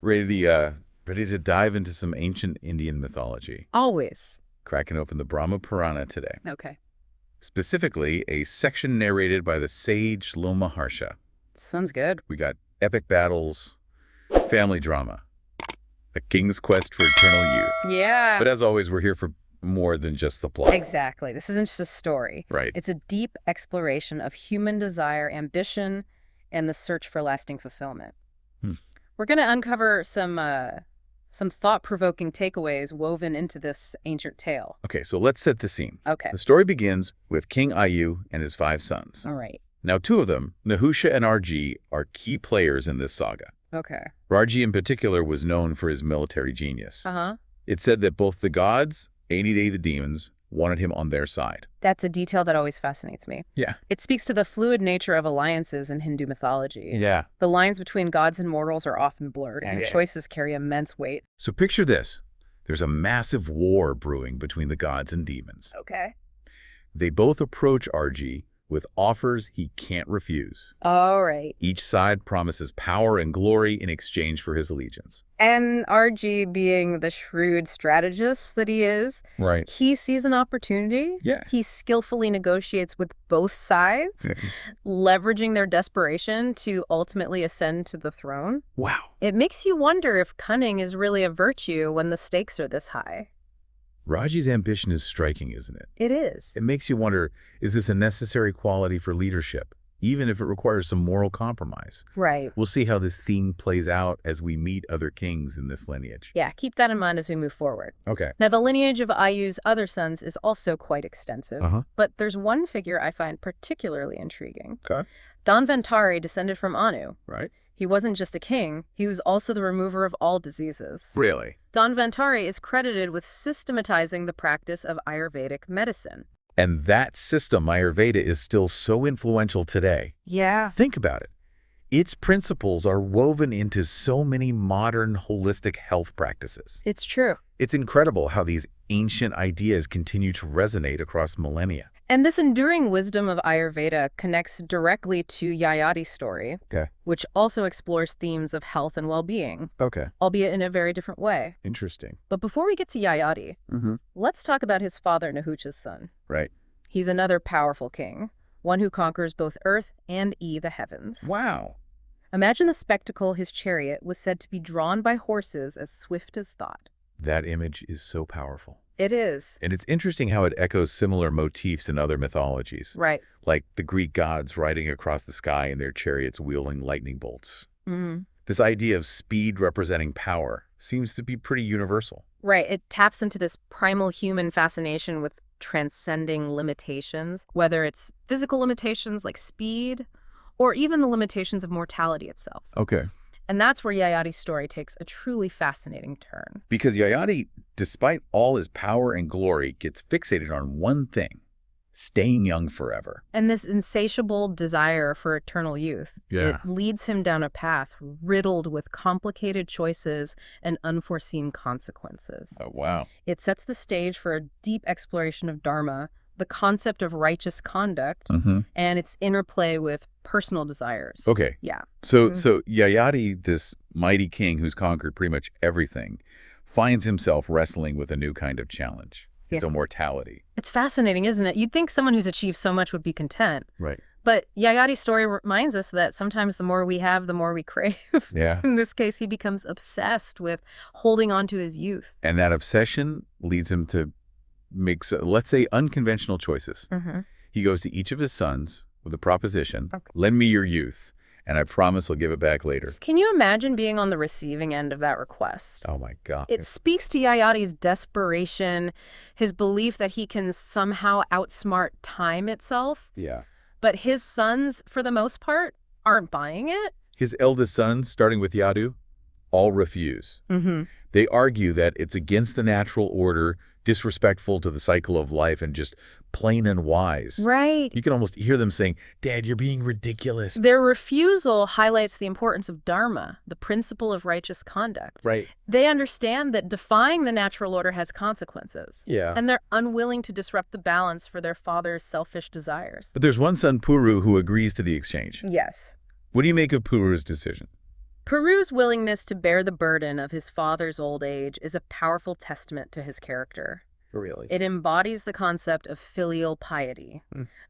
Ready to dive into some ancient Indian mythology. Always. Cracking open the Brahma Purana today. Okay. Specifically, a section narrated by the sage Lomaharsha. Sounds good. We got epic battles, family drama, a king's quest for eternal youth. Yeah. But as always, we're here for more than just the plot. Exactly. This isn't just a story. Right. It's a deep exploration of human desire, ambition, and the search for lasting fulfillment. We're going to uncover some thought-provoking takeaways woven into this ancient tale. Okay, so let's set the scene. Okay. The story begins with King Ayu and his 5 sons. All right. Now, 2 of them, Nahusha and Arji, are key players in this saga. Okay. Arji in particular was known for his military genius. Uh-huh. It's said that both the gods, any day the demons, wanted him on their side. That's a detail that always fascinates me. Yeah. It speaks to the fluid nature of alliances in Hindu mythology. Yeah. The lines between gods and mortals are often blurred, and choices carry immense weight. So picture this. There's a massive war brewing between the gods and demons. Okay. They both approach Arji with offers he can't refuse. All right. Each side promises power and glory in exchange for his allegiance. And RG, being the shrewd strategist that he is, Right. he sees an opportunity. Yeah. He skillfully negotiates with both sides, leveraging their desperation to ultimately ascend to the throne. Wow. It makes you wonder if cunning is really a virtue when the stakes are this high. Raji's ambition is striking, isn't it? It is. It makes you wonder, is this a necessary quality for leadership, even if it requires some moral compromise? Right. We'll see how this theme plays out as we meet other kings in this lineage. Yeah, keep that in mind as we move forward. Okay. Now, the lineage of Ayu's other sons is also quite extensive, but there's one figure I find particularly intriguing. Okay. Dhanvantari descended from Anu. Right. He wasn't just a king, he was also the remover of all diseases. Really? Dhanvantari is credited with systematizing the practice of Ayurvedic medicine. And that system, Ayurveda, is still so influential today. Yeah. Think about it. Its principles are woven into so many modern holistic health practices. It's true. It's incredible how these ancient ideas continue to resonate across millennia. And this enduring wisdom of Ayurveda connects directly to Yayati's story, which also explores themes of health and well-being, albeit in a very different way. Interesting. But before we get to Yayati, let's talk about his father, Nahusha's son. Right. He's another powerful king, one who conquers both earth and the heavens. Wow. Imagine the spectacle. His chariot was said to be drawn by horses as swift as thought. That image is so powerful. It is. And it's interesting how it echoes similar motifs in other mythologies. Right. Like the Greek gods riding across the sky in their chariots wielding lightning bolts. This idea of speed representing power seems to be pretty universal. Right. It taps into this primal human fascination with transcending limitations, whether it's physical limitations like speed or even the limitations of mortality itself. Okay. And that's where Yayati's story takes a truly fascinating turn. Because Yayati, despite all his power and glory, gets fixated on one thing: staying young forever. And this insatiable desire for eternal youth, it leads him down a path riddled with complicated choices and unforeseen consequences. Oh, wow. It sets the stage for a deep exploration of Dharma, the concept of righteous conduct, and its interplay with personal desires. Okay. Yeah. So Yayati, this mighty king who's conquered pretty much everything, finds himself wrestling with a new kind of challenge. His immortality. It's fascinating, isn't it? You'd think someone who's achieved so much would be content. Right. But Yayati's story reminds us that sometimes the more we have, the more we crave. Yeah. In this case, he becomes obsessed with holding on to his youth. And that obsession leads him to make, let's say, unconventional choices. He goes to each of his sons with a proposition: lend me your youth, and I promise I'll give it back later. Can you imagine being on the receiving end of that request? Oh, my God. It speaks to Yayati's desperation, his belief that he can somehow outsmart time itself. Yeah. But his sons, for the most part, aren't buying it. His eldest son, starting with Yadu, all refuse. They argue that it's against the natural order, disrespectful to the cycle of life, and just plain unwise. Right. You can almost hear them saying, "Dad, you're being ridiculous." Their refusal highlights the importance of Dharma, the principle of righteous conduct. Right. They understand that defying the natural order has consequences. Yeah. And they're unwilling to disrupt the balance for their father's selfish desires. But there's one son, Puru, who agrees to the exchange. Yes. What do you make of Puru's decision? Puru's willingness to bear the burden of his father's old age is a powerful testament to his character. Really? It embodies the concept of filial piety,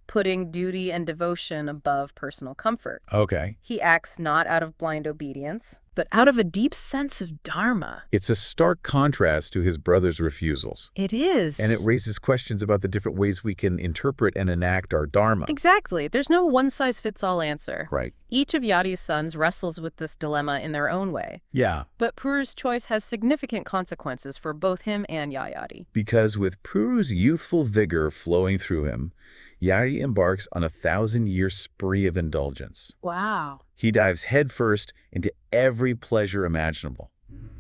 putting duty and devotion above personal comfort. Okay. He acts not out of blind obedience, but out of a deep sense of dharma. It's a stark contrast to his brother's refusals. It is. And it raises questions about the different ways we can interpret and enact our dharma. Exactly. There's no one-size-fits-all answer. Right. Each of Yadi's sons wrestles with this dilemma in their own way. Yeah. But Puru's choice has significant consequences for both him and Yayadi. Because with Puru's youthful vigor flowing through him, Yadi embarks on a 1,000-year spree of indulgence. Wow. He dives headfirst into every pleasure imaginable.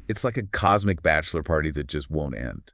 It's like a cosmic bachelor party that just won't end.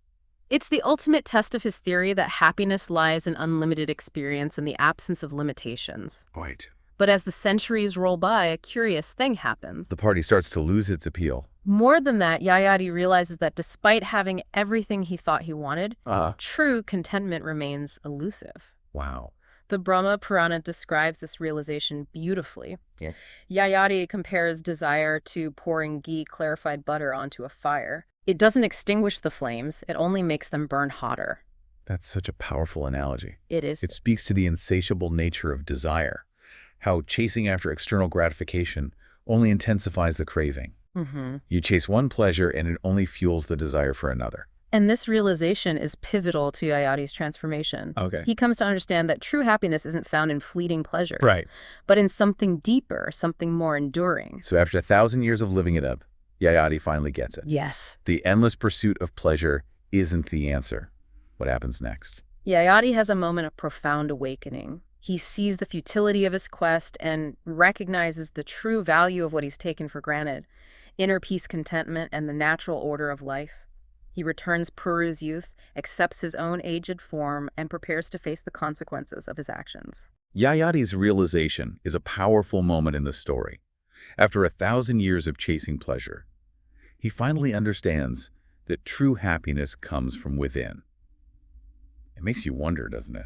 It's the ultimate test of his theory that happiness lies in unlimited experience and the absence of limitations. Right. But as the centuries roll by, a curious thing happens. The party starts to lose its appeal. More than that, Yayadi realizes that despite having everything he thought he wanted, true contentment remains elusive. Wow. The Brahma Purana describes this realization beautifully. Yeah. Yayadi compares desire to pouring ghee clarified butter onto a fire. It doesn't extinguish the flames, it only makes them burn hotter. That's such a powerful analogy. It is. It speaks to the insatiable nature of desire, how chasing after external gratification only intensifies the craving. You chase one pleasure and it only fuels the desire for another. And this realization is pivotal to Yayadi's transformation. Okay. He comes to understand that true happiness isn't found in fleeting pleasure, Right. but in something deeper, something more enduring. So after 1,000 years of living it up, Yayadi finally gets it. Yes. The endless pursuit of pleasure isn't the answer. What happens next? Yayadi has a moment of profound awakening. He sees the futility of his quest and recognizes the true value of what he's taken for granted, inner peace, contentment, and the natural order of life. He returns Puru's youth, accepts his own aged form, and prepares to face the consequences of his actions. Yayadi's realization is a powerful moment in the story. After 1,000 years of chasing pleasure, he finally understands that true happiness comes from within. It makes you wonder, doesn't it?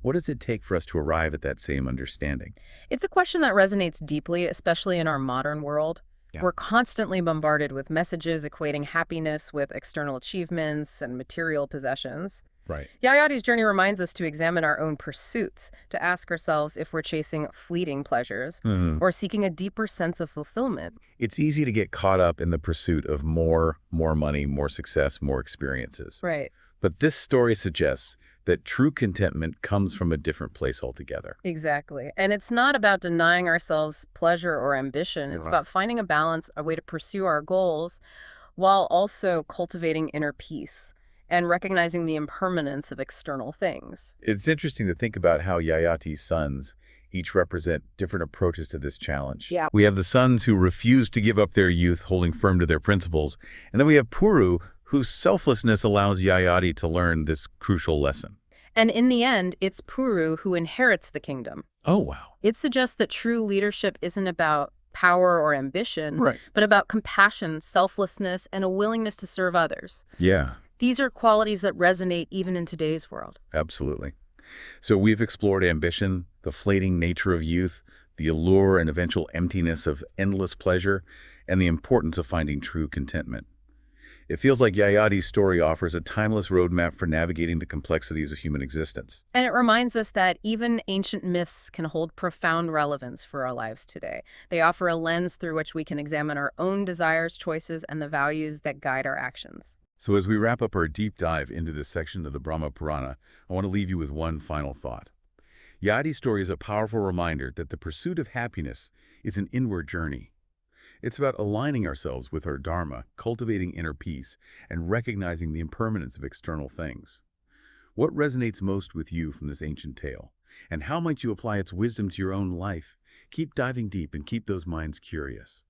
What does it take for us to arrive at that same understanding? It's a question that resonates deeply, especially in our modern world. Yeah. We're constantly bombarded with messages equating happiness with external achievements and material possessions. Right. Yayadi's journey reminds us to examine our own pursuits, to ask ourselves if we're chasing fleeting pleasures or seeking a deeper sense of fulfillment. It's easy to get caught up in the pursuit of more money, more success, more experiences. Right. But this story suggests that true contentment comes from a different place altogether. Exactly. And it's not about denying ourselves pleasure or ambition. It's about finding a balance, a way to pursue our goals while also cultivating inner peace and recognizing the impermanence of external things. It's interesting to think about how Yayati's sons each represent different approaches to this challenge. Yeah. We have the sons who refuse to give up their youth, holding firm to their principles. And then we have Puru, whose selflessness allows Yayati to learn this crucial lesson. And in the end, it's Puru who inherits the kingdom. Oh, wow. It suggests that true leadership isn't about power or ambition, but about compassion, selflessness, and a willingness to serve others. Yeah. These are qualities that resonate even in today's world. Absolutely. So we've explored ambition, the fleeting nature of youth, the allure and eventual emptiness of endless pleasure, and the importance of finding true contentment. It feels like Yayadi's story offers a timeless roadmap for navigating the complexities of human existence. And it reminds us that even ancient myths can hold profound relevance for our lives today. They offer a lens through which we can examine our own desires, choices, and the values that guide our actions. So as we wrap up our deep dive into this section of the Brahma Purana, I want to leave you with one final thought. Yadi's story is a powerful reminder that the pursuit of happiness is an inward journey. It's about aligning ourselves with our dharma, cultivating inner peace, and recognizing the impermanence of external things. What resonates most with you from this ancient tale? And how might you apply its wisdom to your own life? Keep diving deep and keep those minds curious.